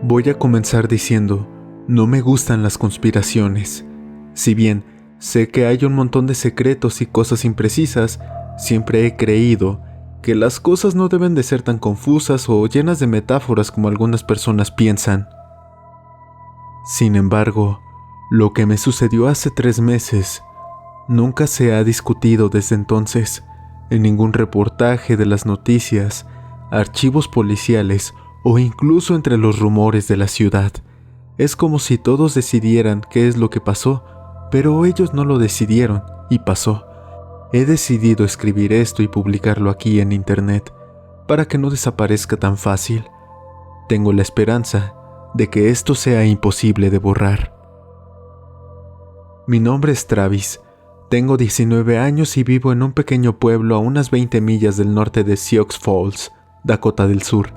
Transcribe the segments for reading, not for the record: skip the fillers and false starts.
Voy a comenzar diciendo, no me gustan las conspiraciones. Si bien sé que hay un montón de secretos y cosas imprecisas, siempre he creído que las cosas no deben de ser tan confusas o llenas de metáforas como algunas personas piensan. Sin embargo, lo que me sucedió hace 3 meses nunca se ha discutido desde entonces en ningún reportaje de las noticias, archivos policiales o incluso entre los rumores de la ciudad. Es como si todos decidieran qué es lo que pasó, pero ellos no lo decidieron y pasó. He decidido escribir esto y publicarlo aquí en internet para que no desaparezca tan fácil. Tengo la esperanza de que esto sea imposible de borrar. Mi nombre es Travis. Tengo 19 años y vivo en un pequeño pueblo a unas 20 millas del norte de Sioux Falls, Dakota del Sur.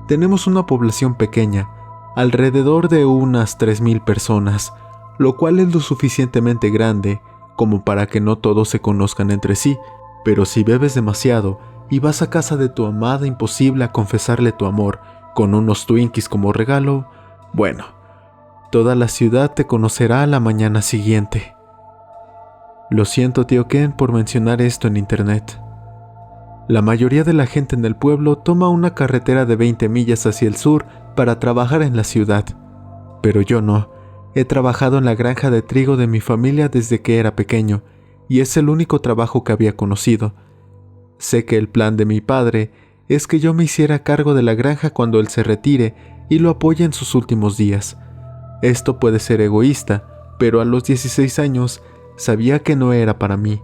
Tenemos una población pequeña, alrededor de unas 3,000 personas, lo cual es lo suficientemente grande como para que no todos se conozcan entre sí, pero si bebes demasiado y vas a casa de tu amada imposible a confesarle tu amor con unos Twinkies como regalo, bueno, toda la ciudad te conocerá a la mañana siguiente. Lo siento, tío Ken, por mencionar esto en internet. La mayoría de la gente en el pueblo toma una carretera de 20 millas hacia el sur para trabajar en la ciudad, pero yo no. He trabajado en la granja de trigo de mi familia desde que era pequeño, y es el único trabajo que había conocido. Sé que el plan de mi padre es que yo me hiciera cargo de la granja cuando él se retire y lo apoye en sus últimos días. Esto puede ser egoísta, pero a los 16 años sabía que no era para mí.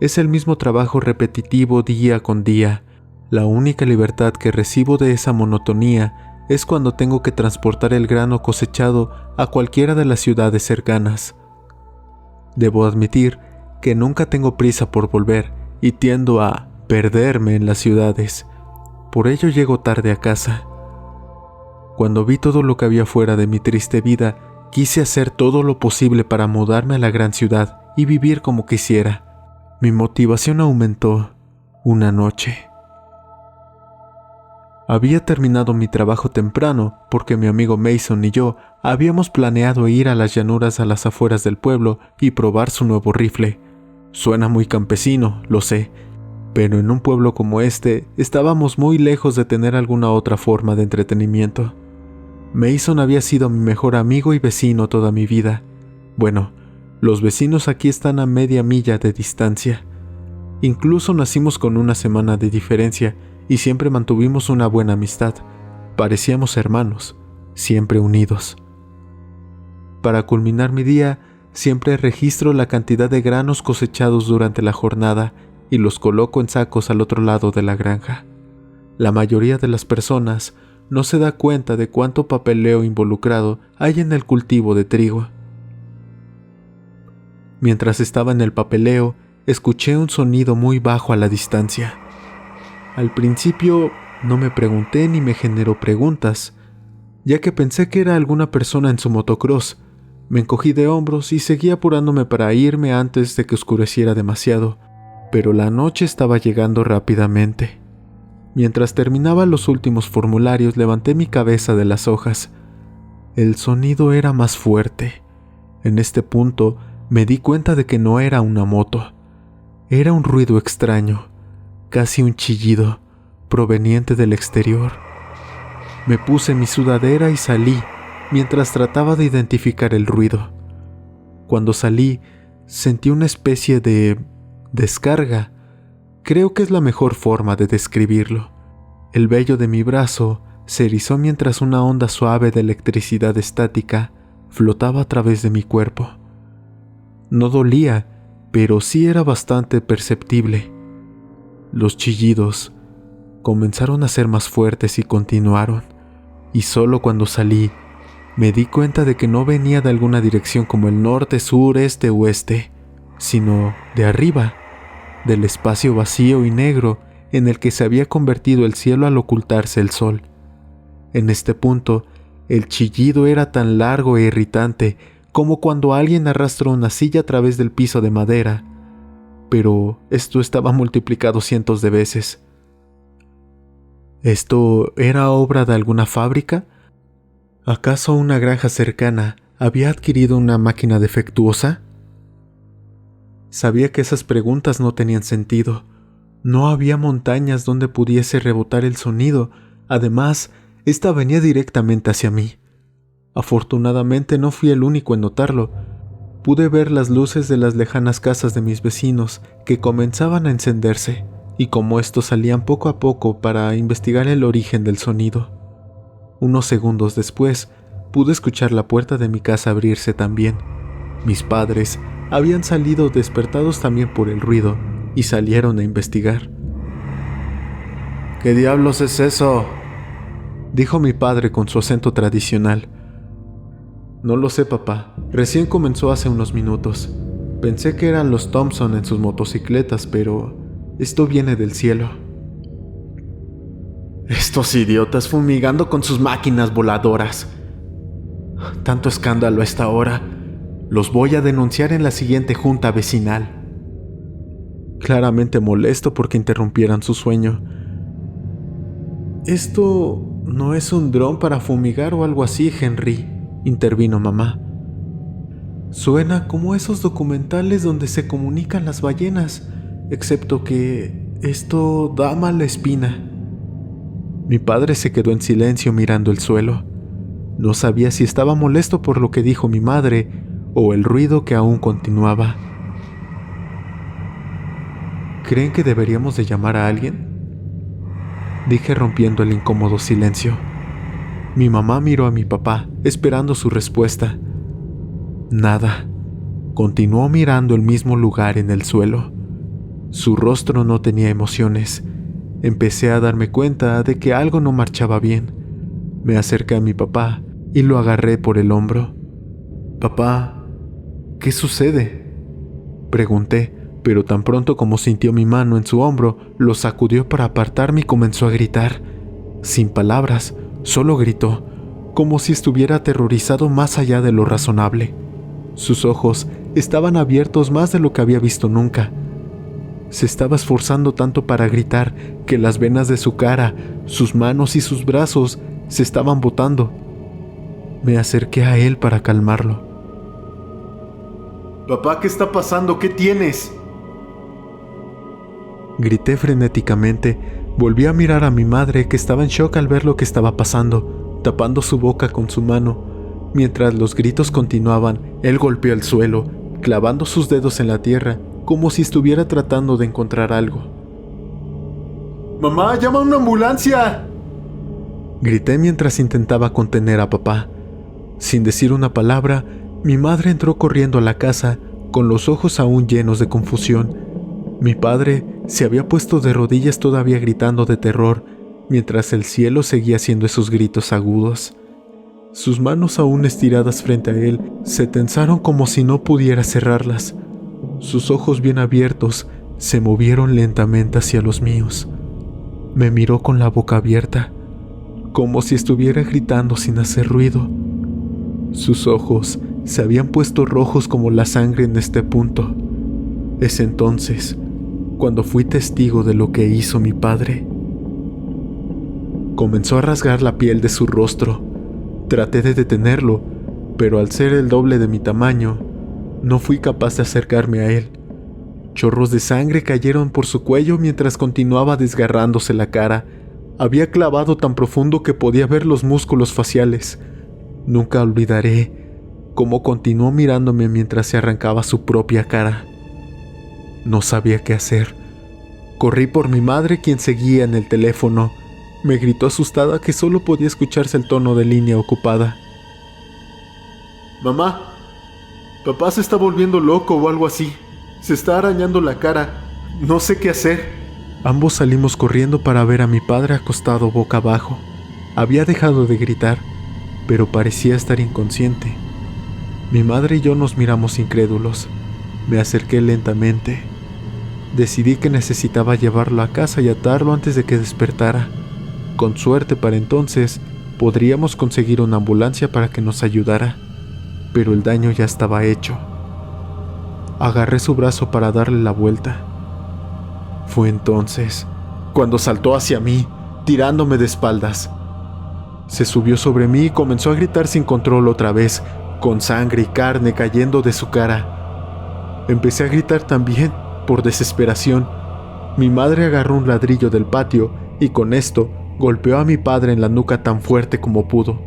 Es el mismo trabajo repetitivo día con día. La única libertad que recibo de esa monotonía es cuando tengo que transportar el grano cosechado a cualquiera de las ciudades cercanas. Debo admitir que nunca tengo prisa por volver y tiendo a perderme en las ciudades. Por ello llego tarde a casa. Cuando vi todo lo que había fuera de mi triste vida, quise hacer todo lo posible para mudarme a la gran ciudad y vivir como quisiera. Mi motivación aumentó una noche. Había terminado mi trabajo temprano porque mi amigo Mason y yo habíamos planeado ir a las llanuras a las afueras del pueblo y probar su nuevo rifle. Suena muy campesino, lo sé, pero en un pueblo como este estábamos muy lejos de tener alguna otra forma de entretenimiento. Mason había sido mi mejor amigo y vecino toda mi vida. Bueno, los vecinos aquí están a media milla de distancia. Incluso nacimos con una semana de diferencia y siempre mantuvimos una buena amistad. Parecíamos hermanos, siempre unidos. Para culminar mi día, siempre registro la cantidad de granos cosechados durante la jornada y los coloco en sacos al otro lado de la granja. La mayoría de las personas no se da cuenta de cuánto papeleo involucrado hay en el cultivo de trigo. Mientras estaba en el papeleo, escuché un sonido muy bajo a la distancia. Al principio no me pregunté ni me generó preguntas, ya que pensé que era alguna persona en su motocross. Me encogí de hombros y seguí apurándome para irme antes de que oscureciera demasiado, pero la noche estaba llegando rápidamente. Mientras terminaba los últimos formularios, levanté mi cabeza de las hojas. El sonido era más fuerte. En este punto, me di cuenta de que no era una moto. Era un ruido extraño, casi un chillido, proveniente del exterior. Me puse mi sudadera y salí, mientras trataba de identificar el ruido. Cuando salí, sentí una especie de descarga. Creo que es la mejor forma de describirlo. El vello de mi brazo se erizó mientras una onda suave de electricidad estática flotaba a través de mi cuerpo. No dolía, pero sí era bastante perceptible. Los chillidos comenzaron a ser más fuertes y continuaron, y solo cuando salí, me di cuenta de que no venía de alguna dirección como el norte, sur, este, oeste, sino de arriba, del espacio vacío y negro en el que se había convertido el cielo al ocultarse el sol. En este punto, el chillido era tan largo e irritante como cuando alguien arrastra una silla a través del piso de madera, pero esto estaba multiplicado cientos de veces. ¿Esto era obra de alguna fábrica? ¿Acaso una granja cercana había adquirido una máquina defectuosa? Sabía que esas preguntas no tenían sentido. No había montañas donde pudiese rebotar el sonido. Además, esta venía directamente hacia mí. Afortunadamente no fui el único en notarlo. Pude ver las luces de las lejanas casas de mis vecinos que comenzaban a encenderse, y como estos salían poco a poco para investigar el origen del sonido. Unos segundos después, pude escuchar la puerta de mi casa abrirse también. Mis padres habían salido despertados también por el ruido y salieron a investigar. ¿Qué diablos es eso?, dijo mi padre con su acento tradicional. No lo sé, papá. Recién comenzó hace unos minutos. Pensé que eran los Thompson en sus motocicletas, pero esto viene del cielo. Estos idiotas fumigando con sus máquinas voladoras. Tanto escándalo a esta hora. Los voy a denunciar en la siguiente junta vecinal. Claramente molesto porque interrumpieran su sueño. Esto no es un dron para fumigar o algo así, Henry, intervino mamá. Suena como esos documentales donde se comunican las ballenas, excepto que esto da mala espina. Mi padre se quedó en silencio mirando el suelo. No sabía si estaba molesto por lo que dijo mi madre o el ruido que aún continuaba. ¿Creen que deberíamos de llamar a alguien?, dije rompiendo el incómodo silencio. Mi mamá miró a mi papá, esperando su respuesta. Nada. Continuó mirando el mismo lugar en el suelo. Su rostro no tenía emociones. Empecé a darme cuenta de que algo no marchaba bien. Me acerqué a mi papá y lo agarré por el hombro. «Papá, ¿qué sucede?», pregunté, pero tan pronto como sintió mi mano en su hombro, lo sacudió para apartarme y comenzó a gritar. Sin palabras, solo gritó, como si estuviera aterrorizado más allá de lo razonable. Sus ojos estaban abiertos más de lo que había visto nunca. Se estaba esforzando tanto para gritar que las venas de su cara, sus manos y sus brazos se estaban botando. Me acerqué a él para calmarlo. «Papá, ¿qué está pasando? ¿Qué tienes?», grité frenéticamente. Volví a mirar a mi madre, que estaba en shock al ver lo que estaba pasando, tapando su boca con su mano. Mientras los gritos continuaban, él golpeó el suelo, clavando sus dedos en la tierra, como si estuviera tratando de encontrar algo. «¡Mamá, llama a una ambulancia!», grité mientras intentaba contener a papá. Sin decir una palabra, mi madre entró corriendo a la casa, con los ojos aún llenos de confusión. Mi padre se había puesto de rodillas todavía gritando de terror, mientras el cielo seguía haciendo esos gritos agudos. Sus manos aún estiradas frente a él se tensaron como si no pudiera cerrarlas. Sus ojos bien abiertos se movieron lentamente hacia los míos. Me miró con la boca abierta, como si estuviera gritando sin hacer ruido. Sus ojos se habían puesto rojos como la sangre en este punto. Es entonces cuando fui testigo de lo que hizo mi padre. Comenzó a rasgar la piel de su rostro. Traté de detenerlo, pero al ser el doble de mi tamaño, no fui capaz de acercarme a él. Chorros de sangre cayeron por su cuello mientras continuaba desgarrándose la cara. Había clavado tan profundo que podía ver los músculos faciales. Nunca olvidaré cómo continuó mirándome mientras se arrancaba su propia cara. No sabía qué hacer. Corrí por mi madre, quien seguía en el teléfono. Me gritó asustada que solo podía escucharse el tono de línea ocupada. «Mamá, papá se está volviendo loco o algo así. Se está arañando la cara. No sé qué hacer». Ambos salimos corriendo para ver a mi padre acostado boca abajo. Había dejado de gritar, pero parecía estar inconsciente. Mi madre y yo nos miramos incrédulos. Me acerqué lentamente. Decidí que necesitaba llevarlo a casa y atarlo antes de que despertara. Con suerte para entonces, podríamos conseguir una ambulancia para que nos ayudara, pero el daño ya estaba hecho. Agarré su brazo para darle la vuelta. Fue entonces cuando saltó hacia mí, tirándome de espaldas. Se subió sobre mí y comenzó a gritar sin control otra vez, con sangre y carne cayendo de su cara. Empecé a gritar también, por desesperación. Mi madre agarró un ladrillo del patio y con esto golpeó a mi padre en la nuca tan fuerte como pudo.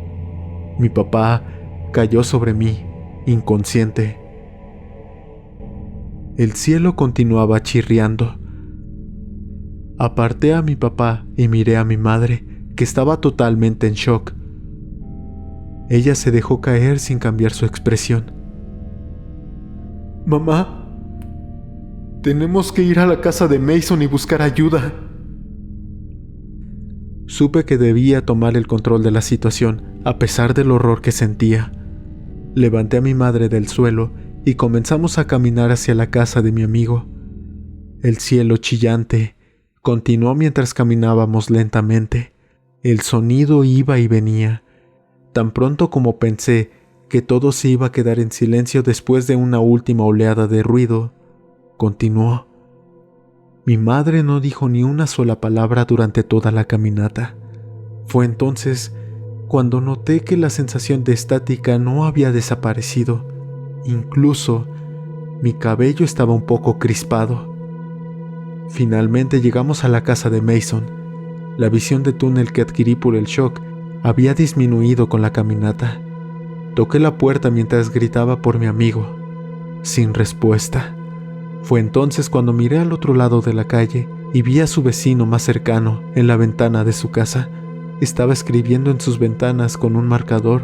Mi papá cayó sobre mí, inconsciente. El cielo continuaba chirriando. Aparté a mi papá y miré a mi madre, que estaba totalmente en shock. Ella se dejó caer sin cambiar su expresión. Mamá, tenemos que ir a la casa de Mason y buscar ayuda. Supe que debía tomar el control de la situación, a pesar del horror que sentía. Levanté a mi madre del suelo y comenzamos a caminar hacia la casa de mi amigo. El cielo chillante continuó mientras caminábamos lentamente. El sonido iba y venía. Tan pronto como pensé que todo se iba a quedar en silencio después de una última oleada de ruido, continuó. Mi madre no dijo ni una sola palabra durante toda la caminata. Fue entonces cuando noté que la sensación de estática no había desaparecido. Incluso mi cabello estaba un poco crispado. Finalmente llegamos a la casa de Mason. La visión de túnel que adquirí por el shock había disminuido con la caminata. Toqué la puerta mientras gritaba por mi amigo. Sin respuesta. Fue entonces cuando miré al otro lado de la calle y vi a su vecino más cercano en la ventana de su casa. Estaba escribiendo en sus ventanas con un marcador.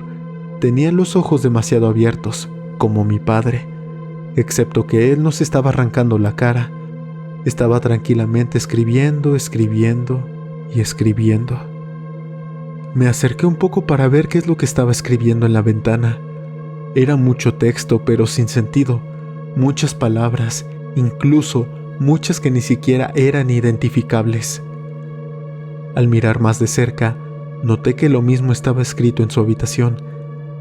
Tenía los ojos demasiado abiertos, como mi padre, excepto que él no se estaba arrancando la cara. Estaba tranquilamente escribiendo y escribiendo. Me acerqué un poco para ver qué es lo que estaba escribiendo en la ventana. Era mucho texto, pero sin sentido. Muchas palabras, incluso muchas que ni siquiera eran identificables. Al mirar más de cerca, noté que lo mismo estaba escrito en su habitación.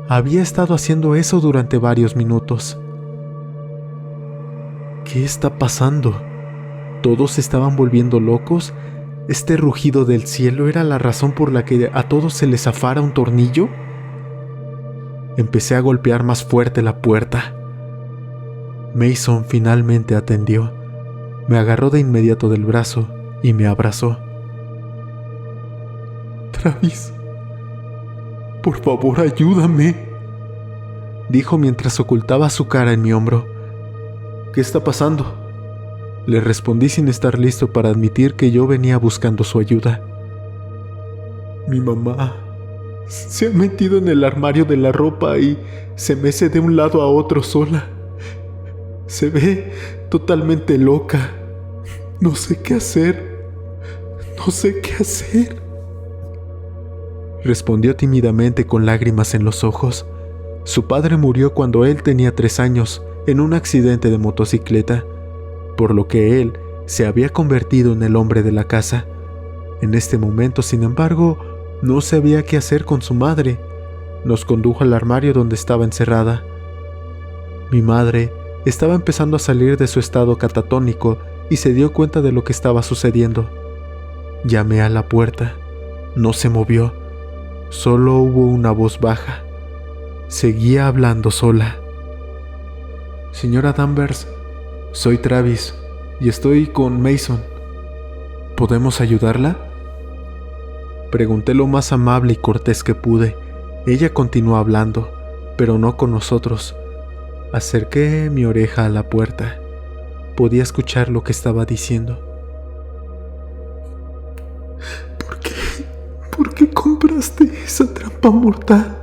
Había estado haciendo eso durante varios minutos. ¿Qué está pasando? ¿Todos se estaban volviendo locos? ¿Este rugido del cielo era la razón por la que a todos se les zafara un tornillo? Empecé a golpear más fuerte la puerta. Mason finalmente atendió. Me agarró de inmediato del brazo y me abrazó. Travis, por favor, ayúdame, dijo mientras ocultaba su cara en mi hombro. ¿Qué está pasando? Le respondí sin estar listo para admitir que yo venía buscando su ayuda. Mi mamá se ha metido en el armario de la ropa y se mece de un lado a otro sola. Se ve totalmente loca. No sé qué hacer. Respondió tímidamente con lágrimas en los ojos. Su padre murió cuando él tenía 3 años en un accidente de motocicleta, por lo que él se había convertido en el hombre de la casa. En este momento, sin embargo, no sabía qué hacer con su madre. Nos condujo al armario donde estaba encerrada. Mi madre estaba empezando a salir de su estado catatónico y se dio cuenta de lo que estaba sucediendo. Llamé a la puerta. No se movió. Solo hubo una voz baja. Seguía hablando sola. Señora Danvers, soy Travis y estoy con Mason. ¿Podemos ayudarla? Pregunté lo más amable y cortés que pude. Ella continuó hablando, pero no con nosotros. Acerqué mi oreja a la puerta. Podía escuchar lo que estaba diciendo. ¿Por qué compraste esa trampa mortal?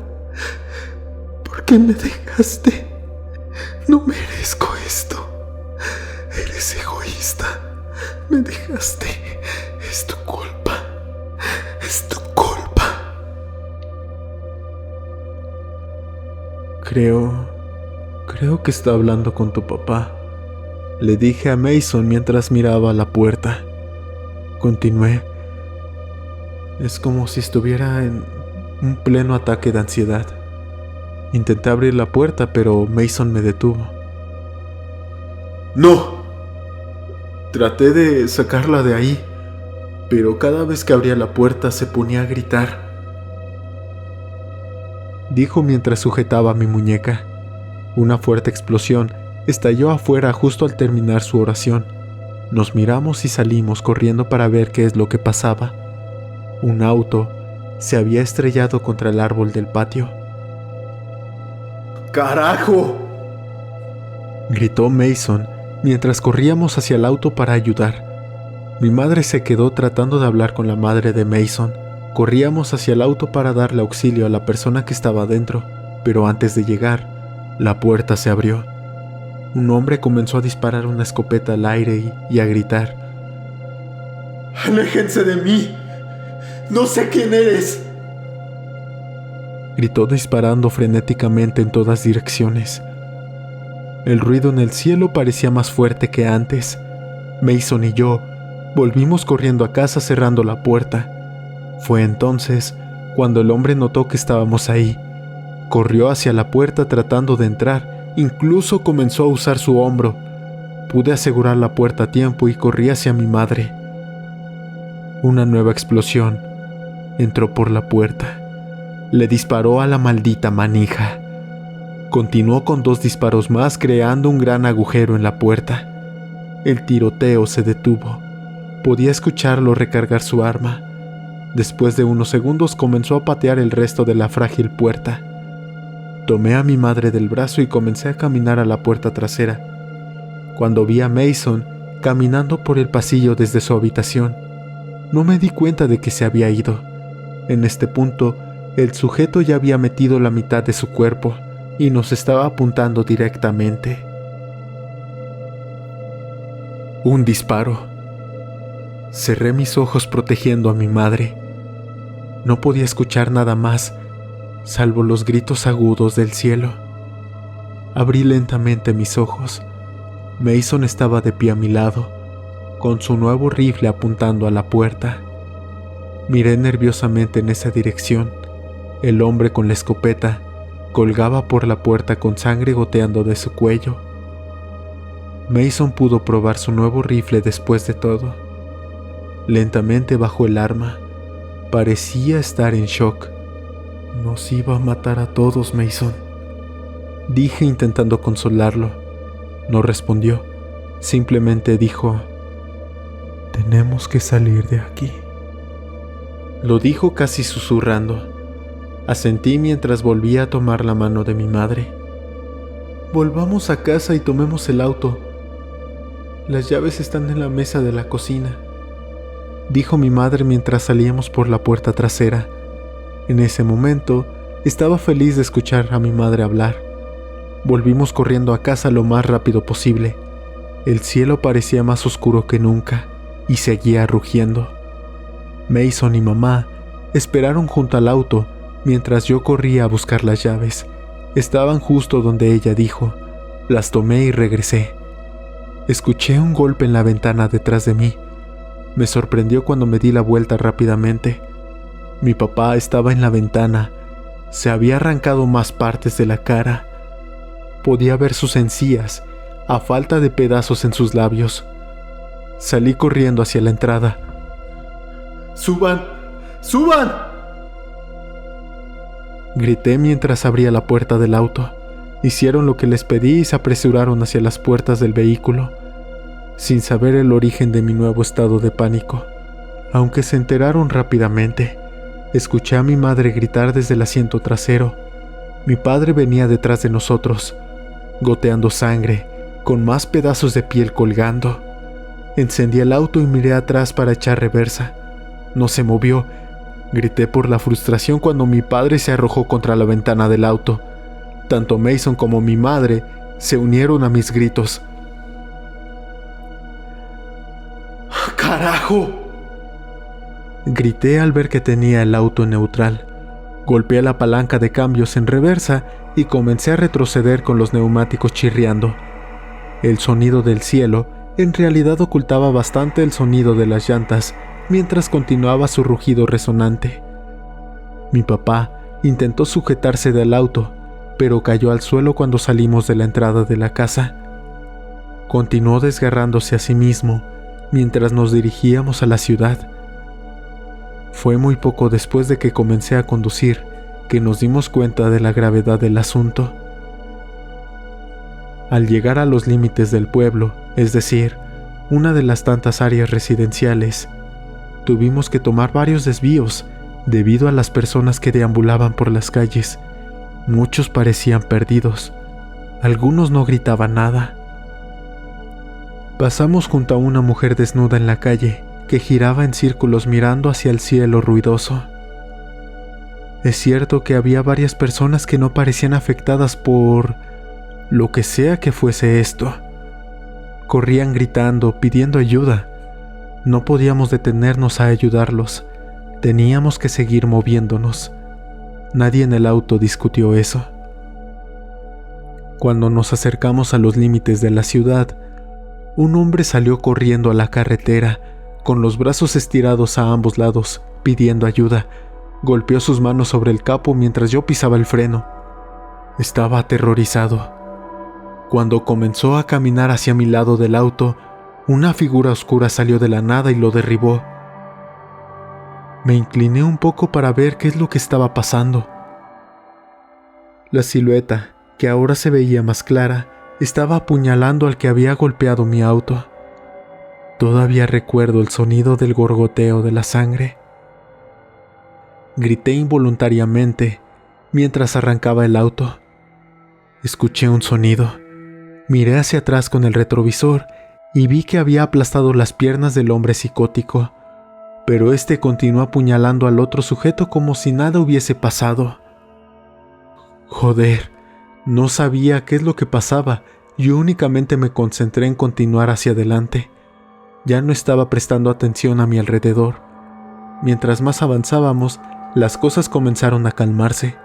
¿Por qué me dejaste? No merezco esto. Eres egoísta. Me dejaste. Es tu culpa. Es tu culpa. Creo que está hablando con tu papá, le dije a Mason mientras miraba a la puerta. Continué. Es como si estuviera en un pleno ataque de ansiedad. Intenté abrir la puerta, pero Mason me detuvo. ¡No! Traté de sacarla de ahí, pero cada vez que abría la puerta se ponía a gritar. dijo mientras sujetaba mi muñeca. Una fuerte explosión estalló afuera justo al terminar su oración. Nos miramos y salimos corriendo para ver qué es lo que pasaba. Un auto se había estrellado contra el árbol del patio. ¡Carajo!, gritó Mason mientras corríamos hacia el auto para ayudar. Mi madre se quedó tratando de hablar con la madre de Mason. Corríamos hacia el auto para darle auxilio a la persona que estaba dentro, pero antes de llegar, la puerta se abrió. Un hombre comenzó a disparar una escopeta al aire y a gritar: ¡Aléjense de mí! ¡No sé quién eres!, gritó disparando frenéticamente en todas direcciones. El ruido en el cielo parecía más fuerte que antes. Mason y yo volvimos corriendo a casa cerrando la puerta. Fue entonces cuando el hombre notó que estábamos ahí. Corrió hacia la puerta tratando de entrar, incluso comenzó a usar su hombro. Pude asegurar la puerta a tiempo y corrí hacia mi madre. Una nueva explosión entró por la puerta. Le disparó a la maldita manija. Continuó con 2 disparos más, creando un gran agujero en la puerta. El tiroteo se detuvo. Podía escucharlo recargar su arma. Después de unos segundos comenzó a patear el resto de la frágil puerta. Tomé a mi madre del brazo y comencé a caminar a la puerta trasera. Cuando vi a Mason caminando por el pasillo desde su habitación, no me di cuenta de que se había ido. En este punto, el sujeto ya había metido la mitad de su cuerpo y nos estaba apuntando directamente. Un disparo. Cerré mis ojos protegiendo a mi madre. No podía escuchar nada más, salvo los gritos agudos del cielo. Abrí lentamente mis ojos. Mason estaba de pie a mi lado, con su nuevo rifle apuntando a la puerta. Miré nerviosamente en esa dirección. El hombre con la escopeta colgaba por la puerta con sangre goteando de su cuello. Mason pudo probar su nuevo rifle después de todo. Lentamente bajó el arma. Parecía estar en shock. Nos iba a matar a todos, Mason, dije intentando consolarlo. No respondió. Simplemente dijo: tenemos que salir de aquí. Lo dijo casi susurrando. Asentí mientras volvía a tomar la mano de mi madre. Volvamos a casa y tomemos el auto. Las llaves están en la mesa de la cocina, dijo mi madre mientras salíamos por la puerta trasera. En ese momento, estaba feliz de escuchar a mi madre hablar. Volvimos corriendo a casa lo más rápido posible. El cielo parecía más oscuro que nunca y seguía rugiendo. Mason y mamá esperaron junto al auto mientras yo corría a buscar las llaves. Estaban justo donde ella dijo. Las tomé y regresé. Escuché un golpe en la ventana detrás de mí. Me sorprendió cuando me di la vuelta rápidamente. Mi papá estaba en la ventana. Se había arrancado más partes de la cara. Podía ver sus encías, a falta de pedazos en sus labios. Salí corriendo hacia la entrada. ¡Suban! ¡Suban!, grité mientras abría la puerta del auto. Hicieron lo que les pedí y se apresuraron hacia las puertas del vehículo, sin saber el origen de mi nuevo estado de pánico. Aunque se enteraron rápidamente, escuché a mi madre gritar desde el asiento trasero. Mi padre venía detrás de nosotros, goteando sangre, con más pedazos de piel colgando. Encendí el auto y miré atrás para echar reversa. No se movió. Grité por la frustración cuando mi padre se arrojó contra la ventana del auto. Tanto Mason como mi madre se unieron a mis gritos. ¡Carajo!, grité al ver que tenía el auto en neutral. Golpeé la palanca de cambios en reversa y comencé a retroceder con los neumáticos chirriando. El sonido del cielo en realidad ocultaba bastante el sonido de las llantas mientras continuaba su rugido resonante. Mi papá intentó sujetarse del auto, pero cayó al suelo cuando salimos de la entrada de la casa. Continuó desgarrándose a sí mismo mientras nos dirigíamos a la ciudad. Fue muy poco después de que comencé a conducir que nos dimos cuenta de la gravedad del asunto. Al llegar a los límites del pueblo, es decir, una de las tantas áreas residenciales, tuvimos que tomar varios desvíos debido a las personas que deambulaban por las calles. Muchos parecían perdidos, algunos no gritaban nada. Pasamos junto a una mujer desnuda en la calle que giraba en círculos mirando hacia el cielo ruidoso. Es cierto que había varias personas que no parecían afectadas por lo que sea que fuese esto. Corrían gritando, pidiendo ayuda. No podíamos detenernos a ayudarlos. Teníamos que seguir moviéndonos. Nadie en el auto discutió eso. Cuando nos acercamos a los límites de la ciudad, un hombre salió corriendo a la carretera, con los brazos estirados a ambos lados, pidiendo ayuda. Golpeó sus manos sobre el capó mientras yo pisaba el freno. Estaba aterrorizado. Cuando comenzó a caminar hacia mi lado del auto, una figura oscura salió de la nada y lo derribó. Me incliné un poco para ver qué es lo que estaba pasando. La silueta, que ahora se veía más clara, estaba apuñalando al que había golpeado mi auto. Todavía recuerdo el sonido del gorgoteo de la sangre. Grité involuntariamente mientras arrancaba el auto. Escuché un sonido. Miré hacia atrás con el retrovisor y vi que había aplastado las piernas del hombre psicótico, pero este continuó apuñalando al otro sujeto como si nada hubiese pasado. Joder, no sabía qué es lo que pasaba. Yo únicamente me concentré en continuar hacia adelante. Ya no estaba prestando atención a mi alrededor. Mientras más avanzábamos, las cosas comenzaron a calmarse.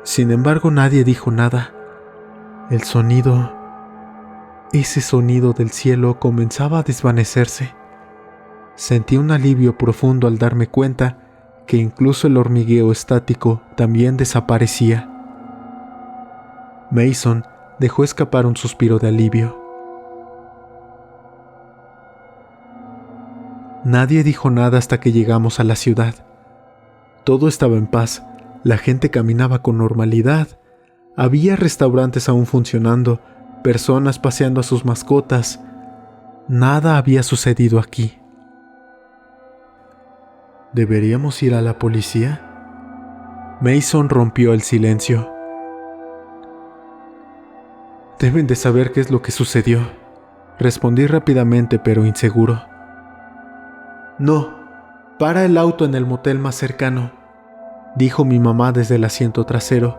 Sin embargo, nadie dijo nada. Ese sonido del cielo comenzaba a desvanecerse. Sentí un alivio profundo al darme cuenta que incluso el hormigueo estático también desaparecía. Mason dejó escapar un suspiro de alivio. Nadie dijo nada hasta que llegamos a la ciudad. Todo estaba en paz, la gente caminaba con normalidad, había restaurantes aún funcionando, personas paseando a sus mascotas. Nada había sucedido aquí. ¿Deberíamos ir a la policía? Mason rompió el silencio. Deben de saber qué es lo que sucedió. Respondí rápidamente pero inseguro. No, para el auto en el motel más cercano, dijo mi mamá desde el asiento trasero.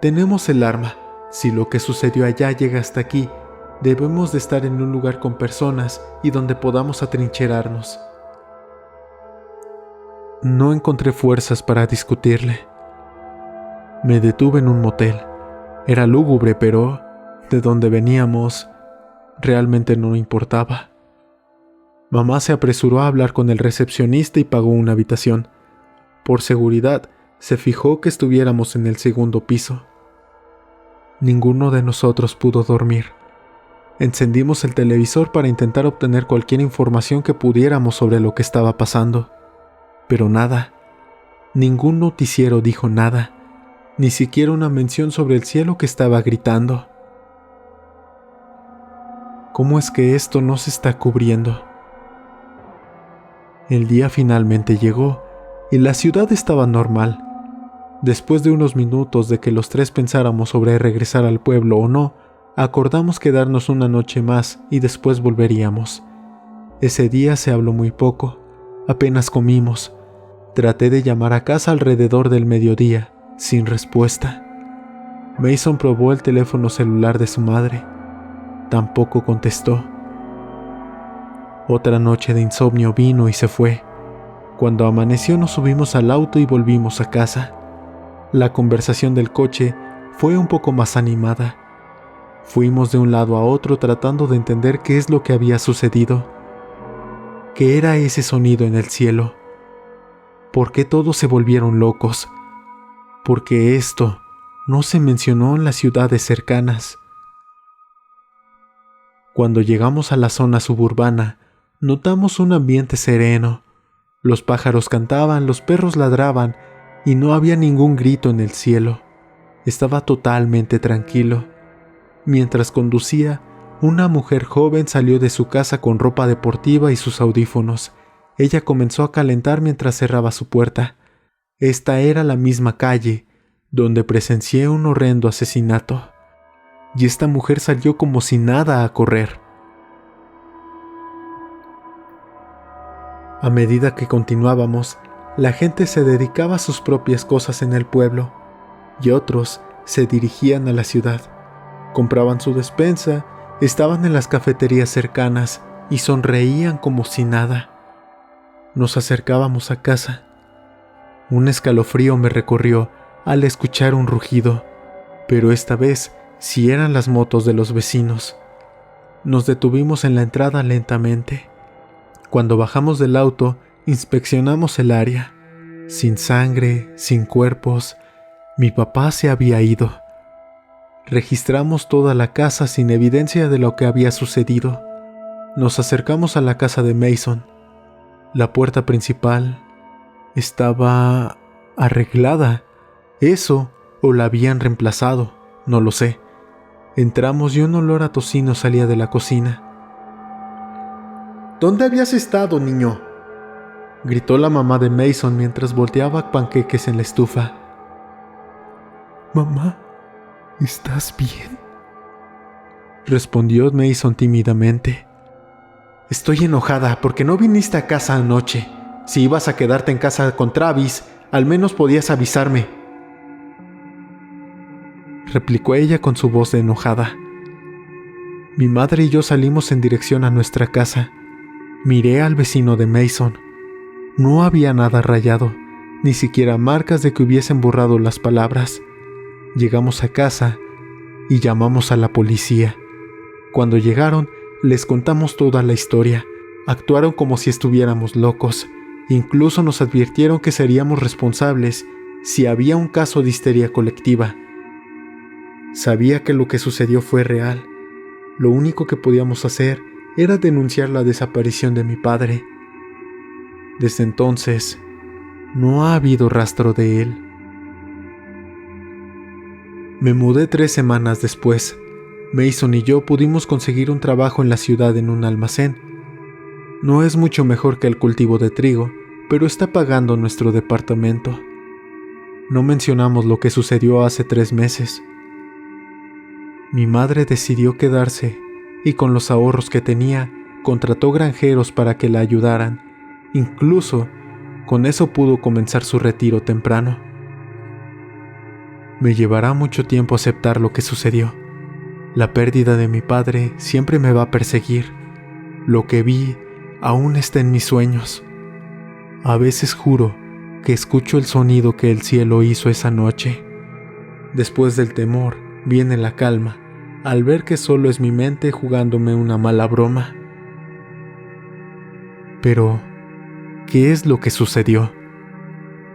Tenemos el arma. Si lo que sucedió allá llega hasta aquí, debemos de estar en un lugar con personas y donde podamos atrincherarnos. No encontré fuerzas para discutirle. Me detuve en un motel. Era lúgubre, pero de donde veníamos realmente no importaba. Mamá se apresuró a hablar con el recepcionista y pagó una habitación. Por seguridad, se fijó que estuviéramos en el segundo piso. Ninguno de nosotros pudo dormir. Encendimos el televisor para intentar obtener cualquier información que pudiéramos sobre lo que estaba pasando. Pero nada. Ningún noticiero dijo nada. Ni siquiera una mención sobre el cielo que estaba gritando. ¿Cómo es que esto no se está cubriendo? El día finalmente llegó y la ciudad estaba normal. Después de unos minutos de que los tres pensáramos sobre regresar al pueblo o no, acordamos quedarnos una noche más y después volveríamos. Ese día se habló muy poco, apenas comimos. Traté de llamar a casa alrededor del mediodía, sin respuesta. Mason probó el teléfono celular de su madre. Tampoco contestó. Otra noche de insomnio vino y se fue. Cuando amaneció nos subimos al auto y volvimos a casa. La conversación del coche fue un poco más animada. Fuimos de un lado a otro tratando de entender qué es lo que había sucedido. ¿Qué era ese sonido en el cielo? ¿Por qué todos se volvieron locos? Porque esto no se mencionó en las ciudades cercanas. Cuando llegamos a la zona suburbana, notamos un ambiente sereno. Los pájaros cantaban, los perros ladraban y no había ningún grito en el cielo. Estaba totalmente tranquilo. Mientras conducía, una mujer joven salió de su casa con ropa deportiva y sus audífonos. Ella comenzó a calentar mientras cerraba su puerta. Esta era la misma calle donde presencié un horrendo asesinato. Y esta mujer salió como si nada a correr. A medida que continuábamos, la gente se dedicaba a sus propias cosas en el pueblo, y otros se dirigían a la ciudad. Compraban su despensa, estaban en las cafeterías cercanas y sonreían como si nada. Nos acercábamos a casa. Un escalofrío me recorrió al escuchar un rugido, pero esta vez sí eran las motos de los vecinos. Nos detuvimos en la entrada lentamente. Cuando bajamos del auto, inspeccionamos el área. Sin sangre, sin cuerpos, mi papá se había ido. Registramos toda la casa sin evidencia de lo que había sucedido. Nos acercamos a la casa de Mason. La puerta principal estaba arreglada. Eso, o la habían reemplazado, no lo sé. Entramos y un olor a tocino salía de la cocina. ¿Dónde habías estado, niño?, gritó la mamá de Mason mientras volteaba panqueques en la estufa. Mamá, ¿estás bien?, respondió Mason tímidamente. Estoy enojada porque no viniste a casa anoche. Si ibas a quedarte en casa con Travis, al menos podías avisarme, replicó ella con su voz de enojada. Mi madre y yo salimos en dirección a nuestra casa. Miré al vecino de Mason. No había nada rayado, ni siquiera marcas de que hubiesen borrado las palabras. Llegamos a casa y llamamos a la policía. Cuando llegaron, les contamos toda la historia. Actuaron como si estuviéramos locos. Incluso nos advirtieron que seríamos responsables si había un caso de histeria colectiva. Sabía que lo que sucedió fue real. Lo único que podíamos hacer era denunciar la desaparición de mi padre. Desde entonces, no ha habido rastro de él. Me mudé 3 semanas después. Mason y yo pudimos conseguir un trabajo en la ciudad en un almacén. No es mucho mejor que el cultivo de trigo, pero está pagando nuestro departamento. No mencionamos lo que sucedió hace 3 meses. Mi madre decidió quedarse y con los ahorros que tenía, contrató granjeros para que la ayudaran. Incluso, con eso pudo comenzar su retiro temprano. Me llevará mucho tiempo aceptar lo que sucedió. La pérdida de mi padre siempre me va a perseguir. Lo que vi aún está en mis sueños. A veces juro que escucho el sonido que el cielo hizo esa noche. Después del temor viene la calma, al ver que solo es mi mente jugándome una mala broma. Pero, ¿qué es lo que sucedió?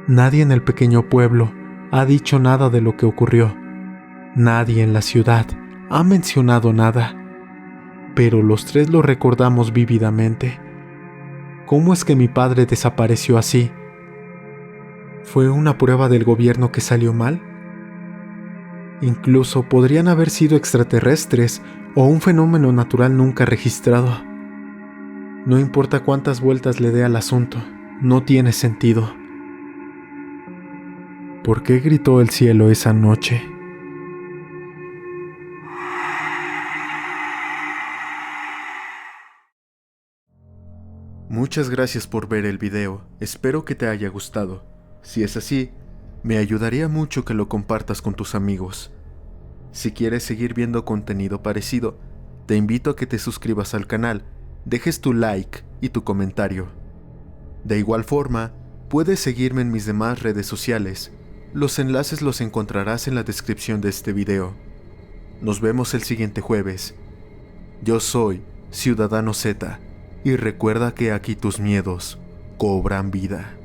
Nadie en el pequeño pueblo ha dicho nada de lo que ocurrió. Nadie en la ciudad ha mencionado nada. Pero los 3 lo recordamos vívidamente. ¿Cómo es que mi padre desapareció así? ¿Fue una prueba del gobierno que salió mal? Incluso podrían haber sido extraterrestres o un fenómeno natural nunca registrado. No importa cuántas vueltas le dé al asunto, no tiene sentido. ¿Por qué gritó el cielo esa noche? Muchas gracias por ver el video, espero que te haya gustado. Si es así, me ayudaría mucho que lo compartas con tus amigos. Si quieres seguir viendo contenido parecido, te invito a que te suscribas al canal, dejes tu like y tu comentario. De igual forma, puedes seguirme en mis demás redes sociales. Los enlaces los encontrarás en la descripción de este video. Nos vemos el siguiente jueves. Yo soy Ciudadano Z, y recuerda que aquí tus miedos cobran vida.